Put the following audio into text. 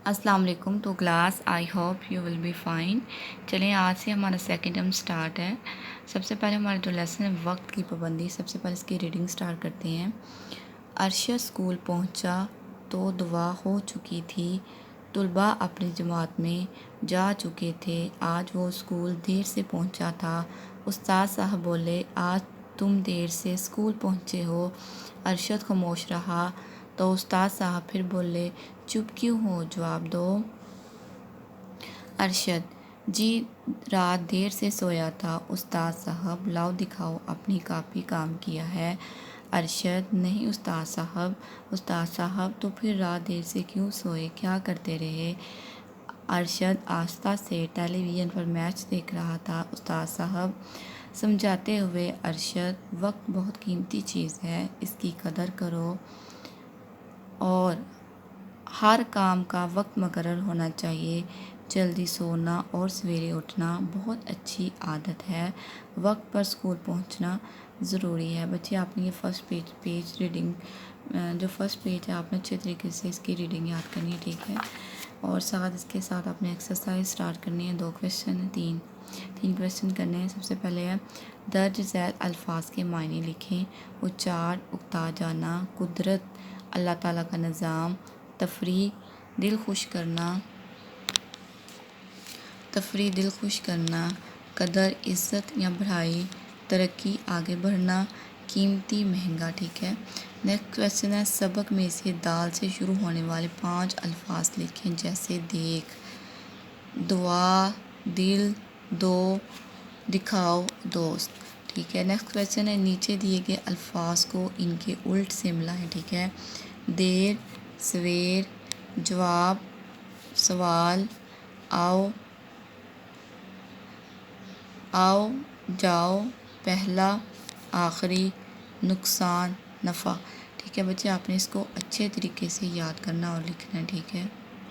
السلام علیکم. تو class I hope you will be fine. چلیں آج سے ہمارا سیکنڈ ٹرم سٹارٹ ہے. سب سے پہلے ہمارا جو لیسن ہے وقت کی پابندی. سب سے پہلے اس کی ریڈنگ سٹارٹ کرتے ہیں. ارشد اسکول پہنچا تو دعا ہو چکی تھی. طلباء اپنی جماعت میں جا چکے تھے. آج وہ اسکول دیر سے پہنچا تھا. استاد صاحب بولے آج تم دیر سے اسکول پہنچے ہو. ارشد خاموش رہا تو استاد صاحب پھر بولے چپ کیوں ہو جواب دو. ارشد جی رات دیر سے سویا تھا. استاد صاحب لاؤ دکھاؤ اپنی کاپی کام کیا ہے. ارشد نہیں استاد صاحب. استاد صاحب تو پھر رات دیر سے کیوں سوئے, کیا کرتے رہے. ارشد آہستہ سے ٹیلی ویژن پر میچ دیکھ رہا تھا. استاد صاحب سمجھاتے ہوئے ارشد وقت بہت قیمتی چیز ہے, اس کی قدر کرو اور ہر کام کا وقت مقرر ہونا چاہیے. جلدی سونا اور سویرے اٹھنا بہت اچھی عادت ہے. وقت پر اسکول پہنچنا ضروری ہے. بچے آپ نے یہ فرسٹ پیج ریڈنگ جو فرسٹ پیج ہے آپ نے اچھے طریقے سے اس کی ریڈنگ یاد کرنی ہے, ٹھیک ہے. اور ساتھ اس کے ساتھ آپ نے ایکسرسائز سٹارٹ کرنی ہے. 2 کویشچن ہیں, تین کویشچن کرنے ہیں. سب سے پہلے ہے درج ذیل الفاظ کے معنی لکھیں. اچار اکتا جانا, قدرت اللہ تعالیٰ کا نظام, تفریح دل خوش کرنا, قدر عزت یا بڑائی, ترقی آگے بڑھنا, قیمتی مہنگا, ٹھیک ہے. نیکسٹ کویشچن ہے سبق میں سے دال سے شروع ہونے والے 5 الفاظ لکھیں جیسے دیکھ, دعا, دل, دو, دکھاؤ, دوست, ٹھیک ہے. نیکسٹ کویشچن ہے نیچے دیے گئے الفاظ کو ان کے الٹ سے ملائیں, ٹھیک ہے. دیر, سویر, جواب, سوال, آؤ, جاؤ, پہلا, آخری, نقصان, نفع, ٹھیک ہے. بچے آپ نے اس کو اچھے طریقے سے یاد کرنا اور لکھنا ہے, ٹھیک ہے.